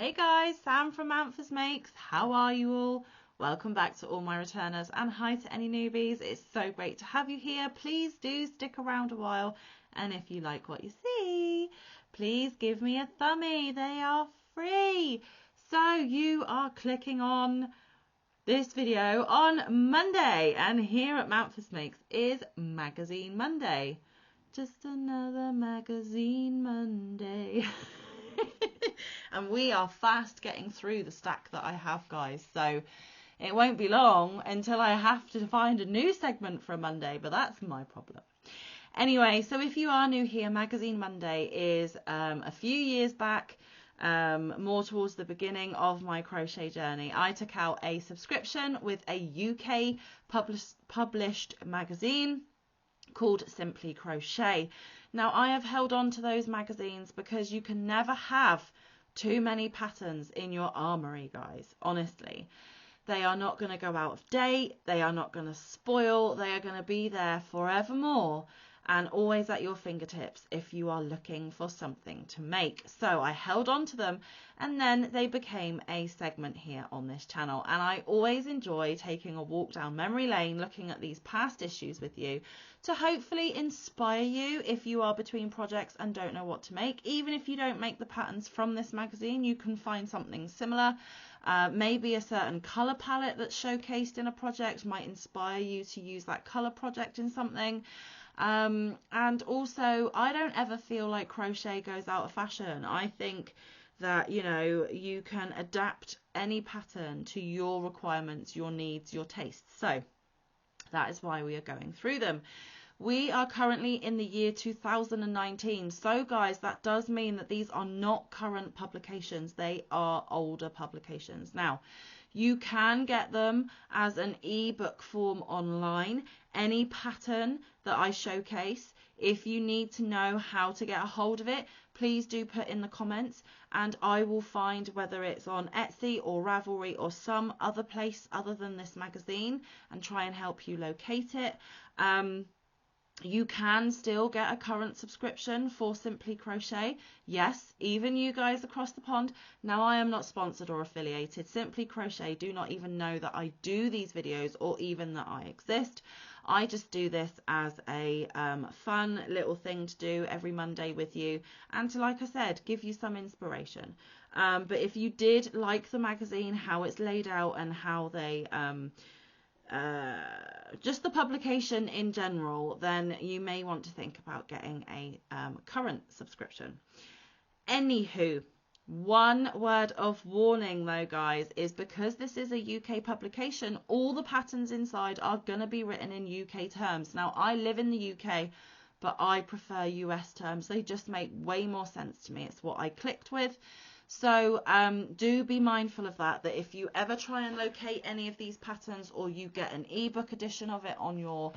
Hey guys, Sam from Manfa's Makes. How are you all? Welcome back to all my returners and hi to any newbies. It's so great to have you here. Please do stick around a while, and if you like what you see, please give me a thumbie. They are free. So you are clicking on this video on Monday, and here at Manfa's Makes is Magazine Monday. Just another Magazine Monday. And we are fast getting through the stack that I have, guys, so it won't be long until I have to find a new segment for a Monday, but that's my problem. Anyway, so if you are new here, Magazine Monday is a few years back, more towards the beginning of my crochet journey. I took out a subscription with a UK published magazine called Simply Crochet. Now, I have held on to those magazines because you can never have too many patterns in your armory, guys. Honestly, they are not going to go out of date, they are not going to spoil, they are going to be there forevermore and always at your fingertips if you are looking for something to make. So I held on to them, and then they became a segment here on this channel, and I always enjoy taking a walk down memory lane looking at these past issues with you to hopefully inspire you if you are between projects and don't know what to make. Even if you don't make the patterns from this magazine, you can find something similar. Maybe a certain colour palette that's showcased in a project might inspire you to use that colour project in something. And also, I don't ever feel like crochet goes out of fashion. I think that, you know, you can adapt any pattern to your requirements, your needs, your tastes. So that is why we are going through them. We are currently in the year 2019. So guys, that does mean that these are not current publications. They are older publications. Now, you can get them as an ebook form online. Any pattern that I showcase, if you need to know how to get a hold of it, please do put in the comments, and I will find whether it's on Etsy or Ravelry or some other place other than this magazine and try and help you locate it. You can still get a current subscription for Simply Crochet. Yes, even you guys across the pond. Now, I am not sponsored or affiliated. Simply Crochet do not even know that I do these videos or even that I exist. I just do this as a fun little thing to do every Monday with you and to, like I said, give you some inspiration. But if you did like the magazine, how it's laid out and how they... just the publication in general, then you may want to think about getting a current subscription. Anywho, one word of warning though, guys, is because this is a UK publication, all the patterns inside are going to be written in UK terms. Now, I live in the UK, but I prefer US terms. They just make way more sense to me. It's what I clicked with. So do be mindful of that if you ever try and locate any of these patterns or you get an ebook edition of it on your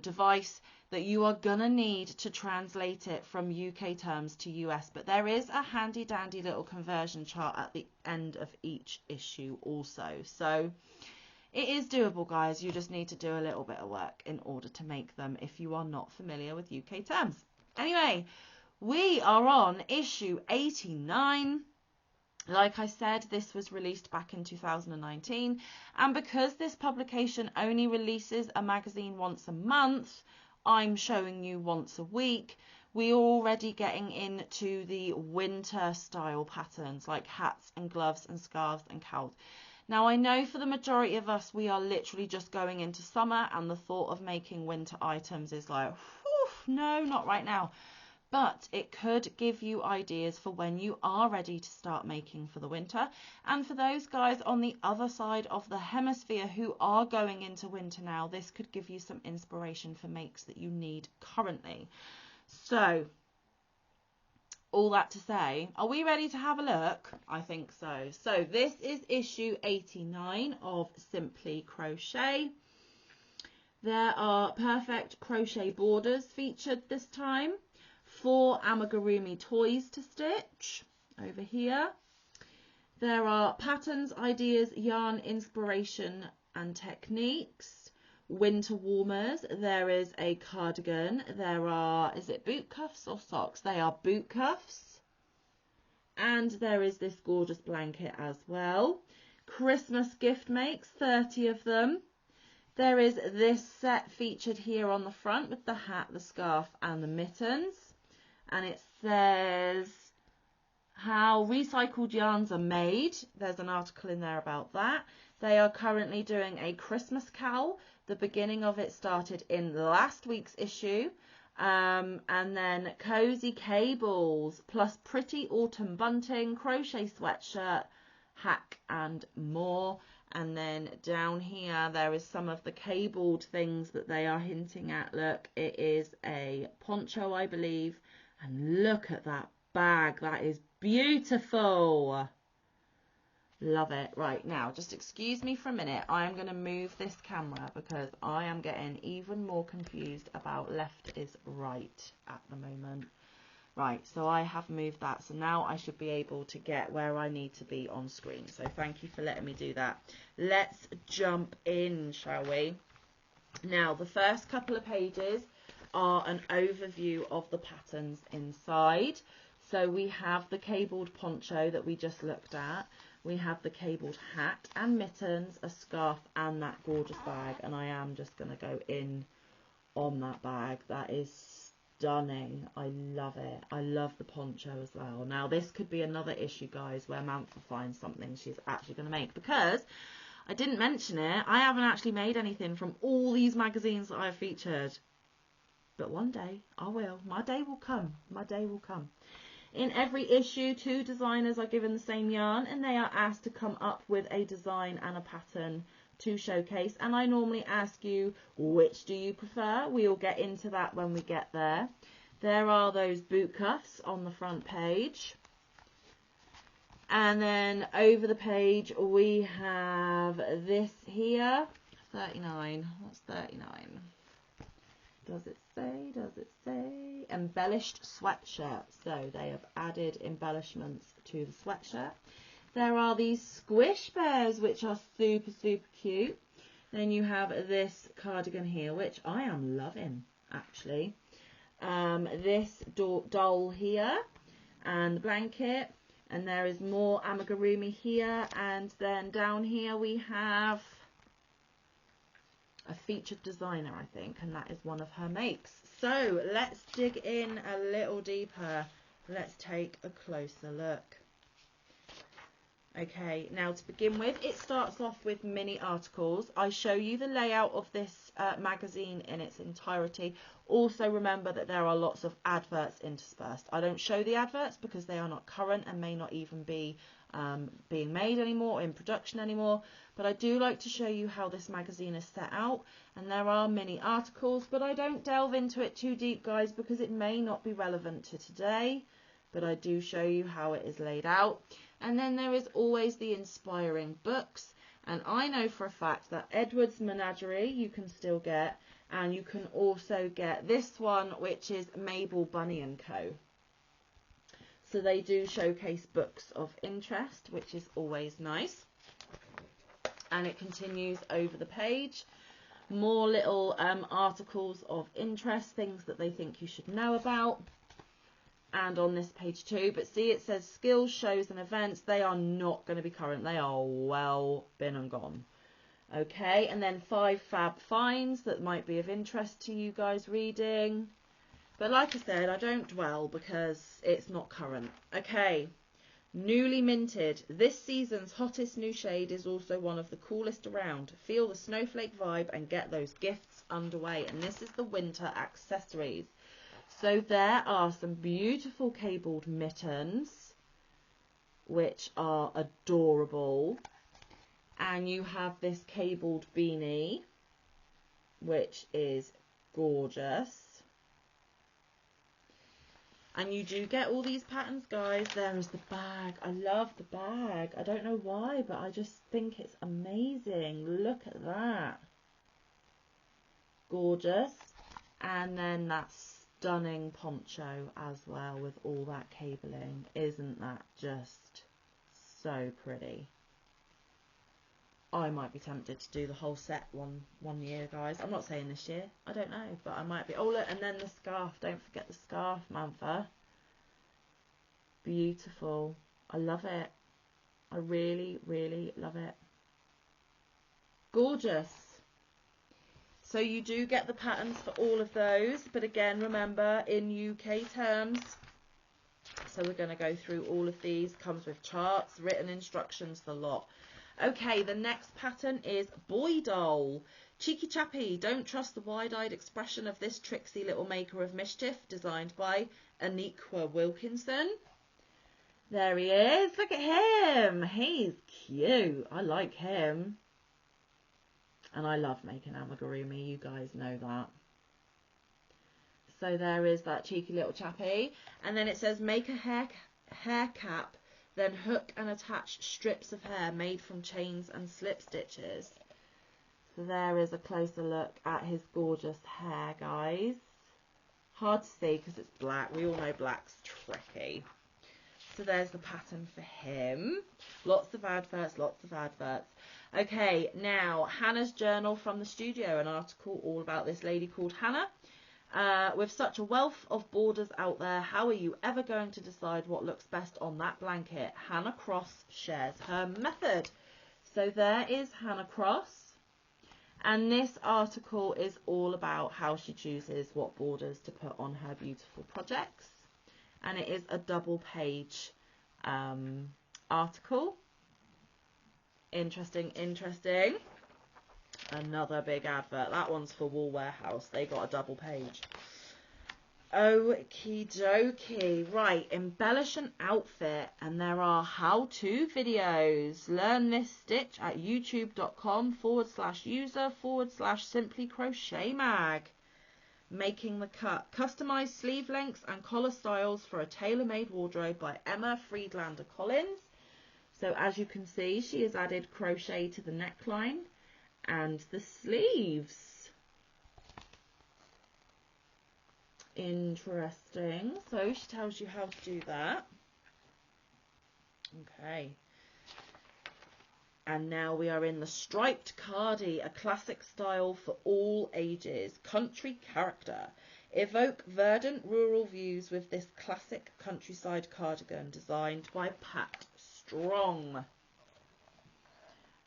device, that you are going to need to translate it from UK terms to US. But there is a handy dandy little conversion chart at the end of each issue also. So it is doable, guys. You just need to do a little bit of work in order to make them if you are not familiar with UK terms. Anyway, we are on issue 89. Like I said, this was released back in 2019, and because this publication only releases a magazine once a month, I'm showing you once a week. We're already getting into the winter style patterns like hats and gloves and scarves and cowls. Now, I know for the majority of us, we are literally just going into summer, and the thought of making winter items is like, whew, no, not right now. But it could give you ideas for when you are ready to start making for the winter. And for those guys on the other side of the hemisphere who are going into winter now, this could give you some inspiration for makes that you need currently. So, all that to say, are we ready to have a look? I think so. So this is issue 89 of Simply Crochet. There are perfect crochet borders featured this time. 4 amigurumi toys to stitch over here. There are patterns, ideas, yarn, inspiration and techniques. Winter warmers. There is a cardigan. There are, is it boot cuffs or socks? They are boot cuffs. And there is this gorgeous blanket as well. Christmas gift makes, 30 of them. There is this set featured here on the front with the hat, the scarf and the mittens. And it says how recycled yarns are made. There's an article in there about that. They are currently doing a Christmas cowl. The beginning of it started in last week's issue. And then cozy cables plus pretty autumn bunting, crochet sweatshirt, hack and more. And then down here there is some of the cabled things that they are hinting at. Look, it is a poncho, I believe, and look at that bag. That is beautiful. Love it. Right, now just excuse me for a minute. I am going to move this camera because I am getting even more confused about left is right at the moment. Right, so I have moved that, so now I should be able to get where I need to be on screen. So thank you for letting me do that. Let's jump in, shall we? Now, the first couple of pages are an overview of the patterns inside. So we have the cabled poncho that we just looked at. We have the cabled hat and mittens, a scarf and that gorgeous bag. And I am just going to go in on that bag. That is stunning. I love it. I love the poncho as well. Now this could be another issue, guys, where Manfa finds something she's actually going to make, because I didn't mention it. I haven't actually made anything from all these magazines that I've featured. But one day I will. My day will come. My day will come. In every issue, 2 designers are given the same yarn and they are asked to come up with a design and a pattern to showcase. And I normally ask you, which do you prefer? We'll get into that when we get there. There are those boot cuffs on the front page. And then over the page we have this here, 39. What's 39? Does it say? Does it say? Embellished sweatshirt. So they have added embellishments to the sweatshirt. There are these squish bears, which are super, super cute. Then you have this cardigan here, which I am loving, actually. This doll here and the blanket. And there is more amigurumi here. And then down here we have a featured designer, I think, and that is one of her makes. So let's dig in a little deeper. Let's take a closer look. Okay, now to begin with, it starts off with mini articles. I show you the layout of this magazine in its entirety. Also remember that there are lots of adverts interspersed. I don't show the adverts because they are not current and may not even be being made anymore, or in production anymore, but I do like to show you how this magazine is set out. And there are many articles, but I don't delve into it too deep, guys, because it may not be relevant to today, but I do show you how it is laid out. And then there is always the inspiring books, and I know for a fact that Edward's Menagerie you can still get, and you can also get this one, which is Mabel Bunny and Co. So they do showcase books of interest, which is always nice. And it continues over the page. More little articles of interest, things that they think you should know about. And on this page too. But see, it says skills, shows and events. They are not going to be current. They are well been and gone. Okay, and then 5 fab finds that might be of interest to you guys reading. But like I said, I don't dwell because it's not current. Okay, newly minted. This season's hottest new shade is also one of the coolest around. Feel the snowflake vibe and get those gifts underway. And this is the winter accessories. So there are some beautiful cabled mittens, which are adorable. And you have this cabled beanie, which is gorgeous. And you do get all these patterns, guys. There is the bag. I love the bag. I don't know why, but I just think it's amazing. Look at that. Gorgeous. And then that stunning poncho as well with all that cabling. Isn't that just so pretty? I might be tempted to do the whole set one year, guys. I'm not saying this year. I don't know, but I might be. Oh, look, and then the scarf. Don't forget the scarf, Manfa. Beautiful. I love it. I really, really love it. Gorgeous. So you do get the patterns for all of those, but again, remember, in UK terms. So we're going to go through all of these. Comes with charts, written instructions, the lot. Okay, the next pattern is Boy Doll. Cheeky chappy, don't trust the wide-eyed expression of this tricksy little maker of mischief, designed by Aniqua Wilkinson. There he is. Look at him. He's cute. I like him. And I love making amigurumi. You guys know that. So there is that cheeky little chappy. And then it says make a hair cap, then hook and attach strips of hair made from chains and slip stitches. So there is a closer look at his gorgeous hair, guys. Hard to see because it's black. We all know black's tricky. So there's the pattern for him. Lots of adverts, lots of adverts. Okay, now Hannah's journal from the studio, an article all about this lady called Hannah. With such a wealth of borders out there, how are you ever going to decide what looks best on that blanket? Hannah Cross shares her method. So there is Hannah Cross. And this article is all about how she chooses what borders to put on her beautiful projects. And it is a double page article. Interesting, interesting. Another big advert. That one's for Wool Warehouse. They got a double page. Okie dokie. Right, embellish an outfit. And there are how-to videos. Learn this stitch at youtube.com/user/Simply Crochet Mag. Making the cut. Customized sleeve lengths and collar styles for a tailor-made wardrobe by Emma Friedlander Collins. So as you can see, she has added crochet to the neckline and the sleeves. Interesting. So she tells you how to do that. Okay. And now we are in the striped cardi, a classic style for all ages. Country character. Evoke verdant rural views with this classic countryside cardigan designed by Pat Strong.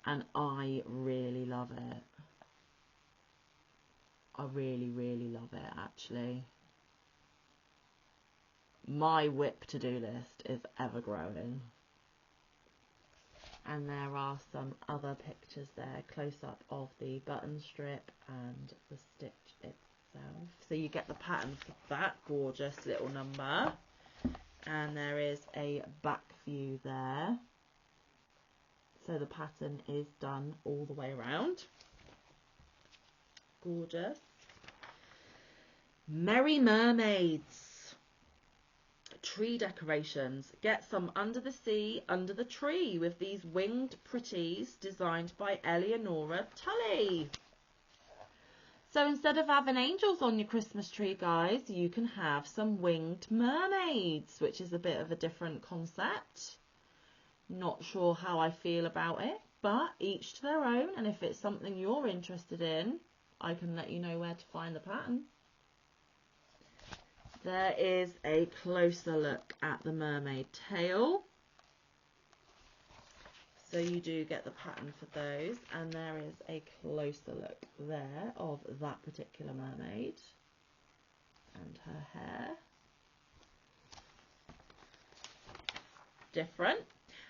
And I really love it. I really, really love it, actually. My whip to-do list is ever growing. And there are some other pictures there, close-up of the button strip and the stitch itself. So you get the pattern for that gorgeous little number. And there is a back view there. So the pattern is done all the way around. Gorgeous. Merry Mermaids. Tree decorations. Get some under the sea, under the tree with these winged pretties designed by Eleonora Tully. So instead of having angels on your Christmas tree, guys, you can have some winged mermaids, which is a bit of a different concept. Not sure how I feel about it, but each to their own. And if it's something you're interested in, I can let you know where to find the pattern. There is a closer look at the mermaid tail. So you do get the pattern for those. And there is a closer look there of that particular mermaid and her hair. Different.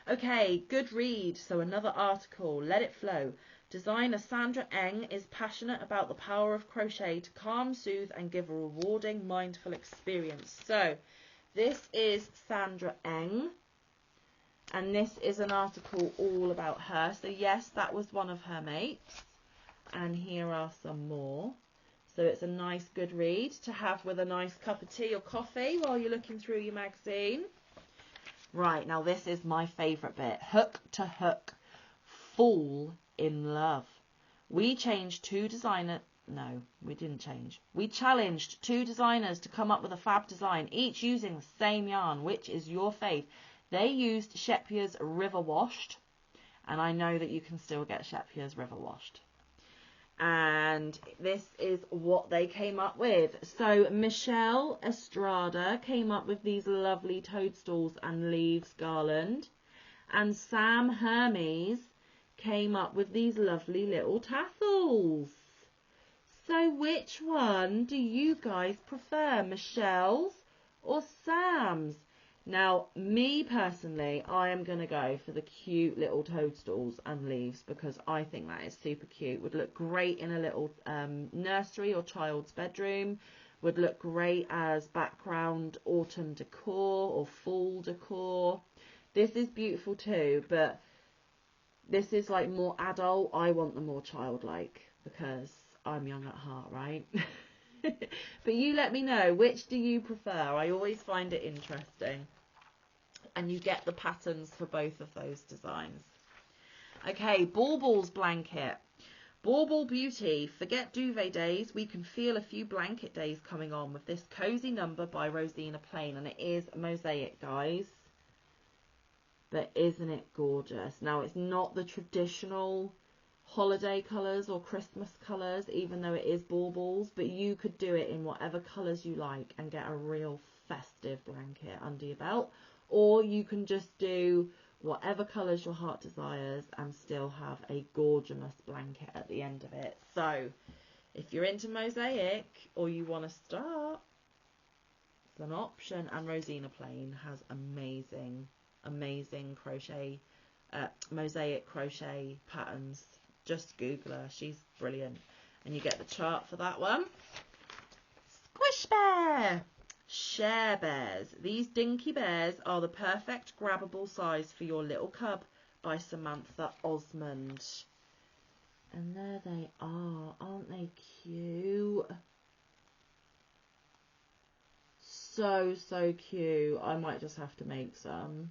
Okay, good read. So another article, Let It Flow. Designer Sandra Eng is passionate about the power of crochet to calm, soothe and give a rewarding, mindful experience. So this is Sandra Eng, and this is an article all about her. So yes, that was one of her mates, and here are some more. So it's a nice good read to have with a nice cup of tea or coffee while you're looking through your magazine. Right, now this is my favourite bit. Hook to hook. Fall in love. We changed two designers. No, we didn't change. We challenged two designers to come up with a fab design, each using the same yarn. Which is your fave? They used Shepier's River Washed, and I know that you can still get Shepier's River Washed. And this is what they came up with. So Michelle Estrada came up with these lovely toadstools and leaves garland, and Sam Hermes came up with these lovely little tassels. So which one do you guys prefer, Michelle's or Sam's? Now, me personally, I am going to go for the cute little toadstools and leaves because I think that is super cute. Would look great in a little nursery or child's bedroom. Would look great as background autumn decor or fall decor. This is beautiful too, but this is like more adult. I want the more childlike because I'm young at heart, right? But you let me know, which do you prefer? I always find it interesting. And you get the patterns for both of those designs. Okay, Baubles blanket. Bauble Beauty. Forget duvet days. We can feel a few blanket days coming on with this cozy number by Rosina Plane. And it is mosaic, guys. But isn't it gorgeous? Now, it's not the traditional holiday colours or Christmas colours, even though it is baubles, but you could do it in whatever colours you like and get a real festive blanket under your belt. Or you can just do whatever colours your heart desires and still have a gorgeous blanket at the end of it. So if you're into mosaic or you want to start, it's an option. And Rosina Plane has amazing crochet, mosaic crochet patterns. Just Google her, she's brilliant. And you get the chart for that one. Squish Bear! Share Bears. These Dinky Bears are the perfect grabbable size for your little cub by Samantha Osmond. And there they are. Aren't they cute? So cute. I might just have to make some.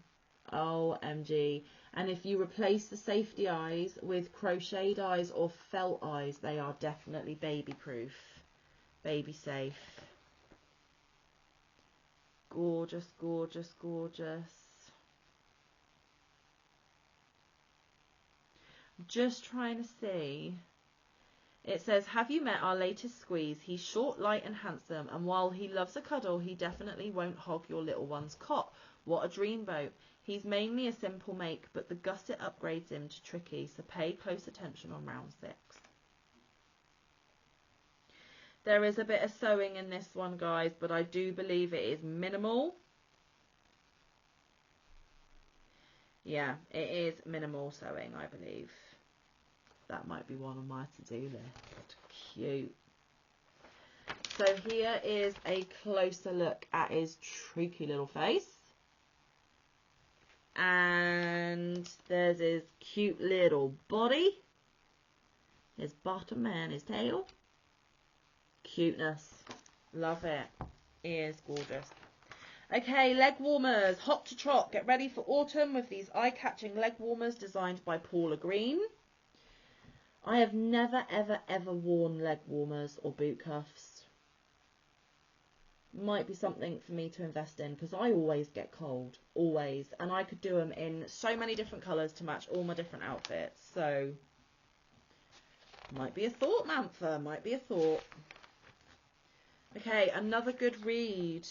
OMG. And if you replace the safety eyes with crocheted eyes or felt eyes, they are definitely baby proof. Baby safe. Gorgeous, gorgeous, gorgeous. I'm just trying to see. It says, have you met our latest squeeze? He's short, light and handsome, and while he loves a cuddle, he definitely won't hog your little one's cot. What a dreamboat. He's mainly a simple make, but the gusset upgrades him to tricky, so pay close attention on round 6. There is a bit of sewing in this one, guys, but I do believe it is minimal. Yeah, it is minimal sewing, I believe. That might be one on my to-do list. Cute. So here is a closer look at his tricky little face. And there's his cute little body. His bottom and his tail. Cuteness. Love it. It is gorgeous. Okay, leg warmers. Hot to trot. Get ready for autumn with these eye-catching leg warmers designed by Paula Green. I have never, ever worn leg warmers or boot cuffs. Might be something for me to invest in because I always get cold. Always. And I could do them in so many different colours to match all my different outfits. So, might be a thought, Manfa. Might be a thought. Okay, another good read.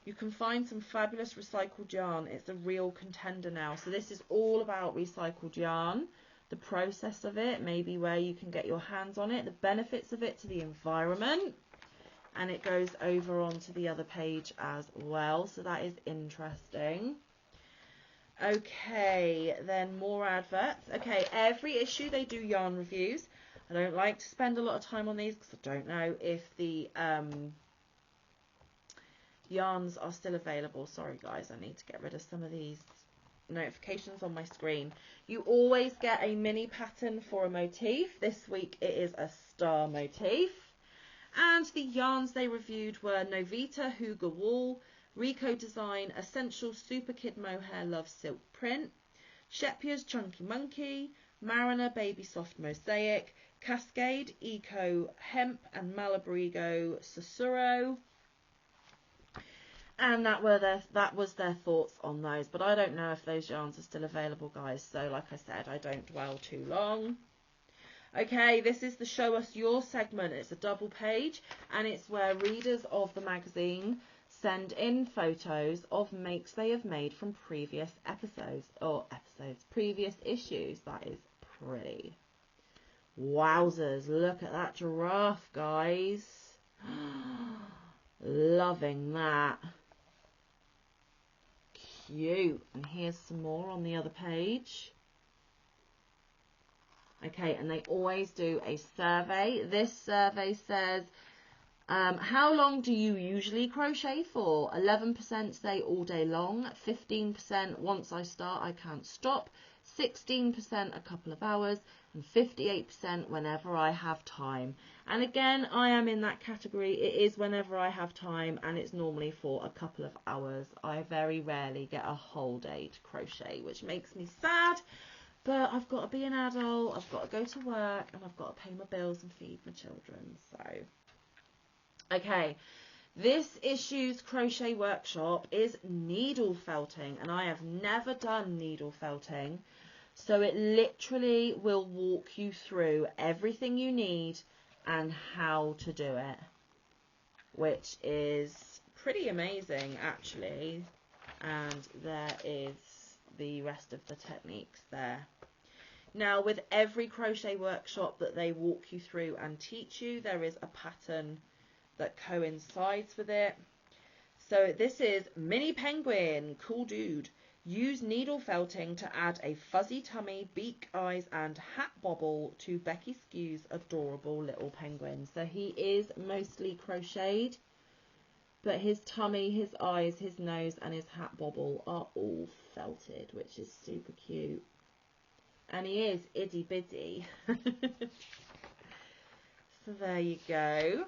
You can find some fabulous recycled yarn. It's a real contender now. So this is all about recycled yarn. The process of it, maybe where you can get your hands on it, the benefits of it to the environment, and it goes over onto the other page as well, so that is interesting. Okay, then more adverts. Okay, every issue they do yarn reviews. I don't like to spend a lot of time on these because I don't know if the yarns are still available. Sorry guys, I need to get rid of some of these notifications on my screen. You always get a mini pattern for a motif. This week it is a star motif. And the yarns they reviewed were Novita Hooga Wool, Rico Design Essential Super Kid Mohair Love Silk Print, Shepya's Chunky Monkey, Mariner Baby Soft Mosaic, Cascade Eco Hemp and Malabrigo Sussurro. And that was their thoughts on those. But I don't know if those yarns are still available, guys. So like I said, I don't dwell too long. Okay, this is the Show Us Your segment. It's a double page, and it's where readers of the magazine send in photos of makes they have made from previous previous issues. That is pretty. Wowzers, look at that giraffe, guys. Loving that. Cute. And here's some more on the other page. Okay, and they always do a survey. This survey says, how long do you usually crochet for? 11% say all day long, 15% once I start I can't stop, 16% a couple of hours, and 58% whenever I have time. And again, I am in that category. It is whenever I have time, and it's normally for a couple of hours. I very rarely get a whole day to crochet, which makes me sad. But I've got to be an adult, I've got to go to work, and I've got to pay my bills and feed my children. So, okay, this issue's crochet workshop is needle felting, and I have never done needle felting. So it literally will walk you through everything you need and how to do it, which is pretty amazing actually. And there is the rest of the techniques there. Now, with every crochet workshop that they walk you through and teach you, there is a pattern that coincides with it. So this is Mini Penguin, cool dude. Use needle felting to add a fuzzy tummy, beak, eyes and hat bobble to Becky Skew's adorable little penguin. So he is mostly crocheted, but his tummy, his eyes, his nose and his hat bobble are all felted, which is super cute. And he is itty bitty. So there you go.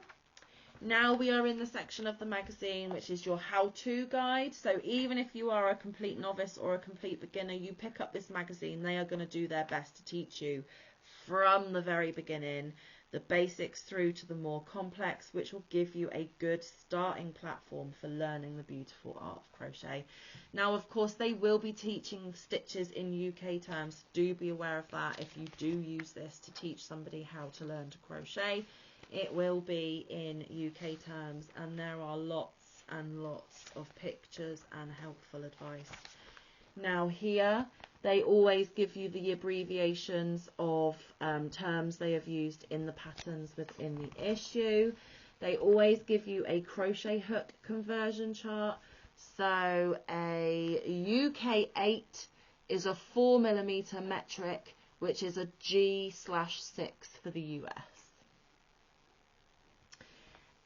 Now we are in the section of the magazine which is your how-to guide. So even if you are a complete novice or a complete beginner, you pick up this magazine, they are going to do their best to teach you from the very beginning, the basics through to the more complex, which will give you a good starting platform for learning the beautiful art of crochet. Now, of course, they will be teaching stitches in UK terms. Do be aware of that. If you do use this to teach somebody how to learn to crochet, it will be in UK terms, and there are lots and lots of pictures and helpful advice. Now here, they always give you the abbreviations of terms they have used in the patterns within the issue. They always give you a crochet hook conversion chart. So a UK 8 is a 4mm metric, which is a G/6 for the US.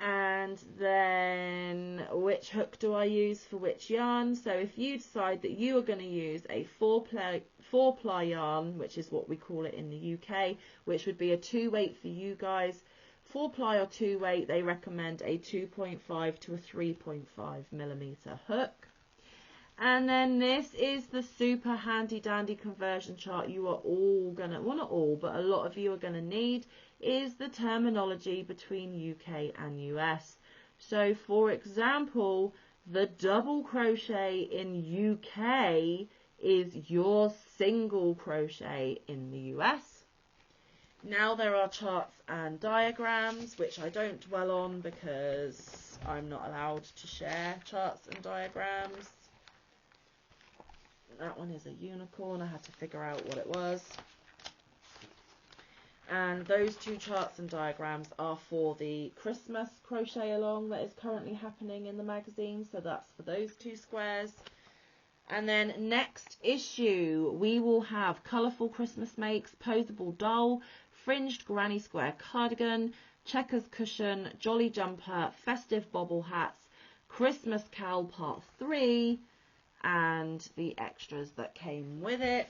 And then which hook do I use for which yarn? So if you decide that you are going to use a 4-ply yarn, which is what we call it in the UK, which would be a 2-weight for you guys, 4-ply or 2-weight, they recommend a 2.5 to a 3.5mm hook. And then this is the super handy dandy conversion chart you are all going to, well not all, but a lot of you are going to need, is the terminology between UK and US. So for example, the double crochet in UK is your single crochet in the US. Now there are charts and diagrams, which I don't dwell on because I'm not allowed to share charts and diagrams. That one is a unicorn. I had to figure out what it was. And those two charts and diagrams are for the Christmas crochet along that is currently happening in the magazine. So that's for those two squares. And then next issue, we will have colourful Christmas makes, posable doll, fringed granny square cardigan, checkers cushion, jolly jumper, festive bobble hats, Christmas cowl part 3, and the extras that came with it.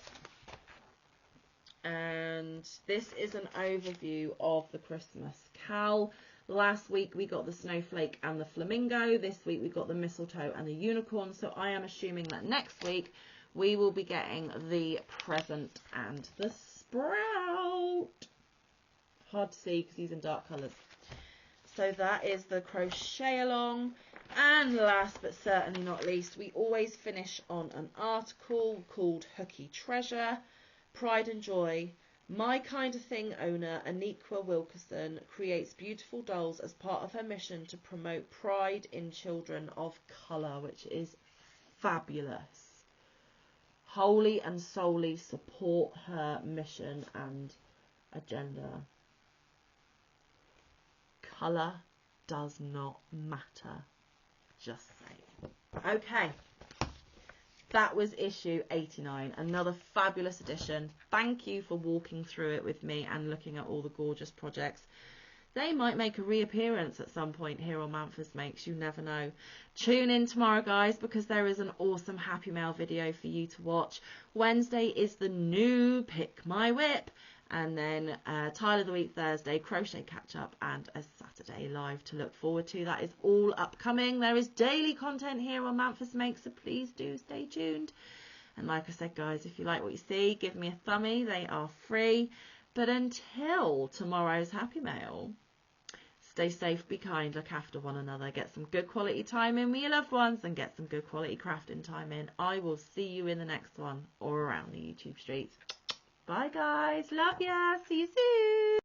And this is an overview of the Christmas cowl. Last week we got the snowflake and the flamingo. This week we got the mistletoe and the unicorn. So I am assuming that next week we will be getting the present and the sprout. Hard to see because he's in dark colours. So that is the crochet along. And last but certainly not least, we always finish on an article called Hooky Treasure, Pride and Joy, My Kind of Thing owner Aniqua Wilkerson creates beautiful dolls as part of her mission to promote pride in children of colour, which is fabulous. Wholly and solely support her mission and agenda. Colour does not matter. Just saying. Okay. That was issue 89, another fabulous edition. Thank you for walking through it with me and looking at all the gorgeous projects. They might make a reappearance at some point here on Manfa's Makes, you never know. Tune in tomorrow, guys, because there is an awesome Happy Mail video for you to watch. Wednesday is the new Pick My Whip, and then Tile of the Week Thursday, Crochet Catch Up, and a Saturday live to look forward to. That is all upcoming. There is daily content here on Manfa's Makes, so please do stay tuned. And like I said, guys, if you like what you see, give me a thumbie. They are free. But until tomorrow's Happy Mail, stay safe, be kind, look after one another, get some good quality time in with your loved ones, and get some good quality crafting time in. I will see you in the next one or around the YouTube streets. Bye, guys. Love ya. See you soon.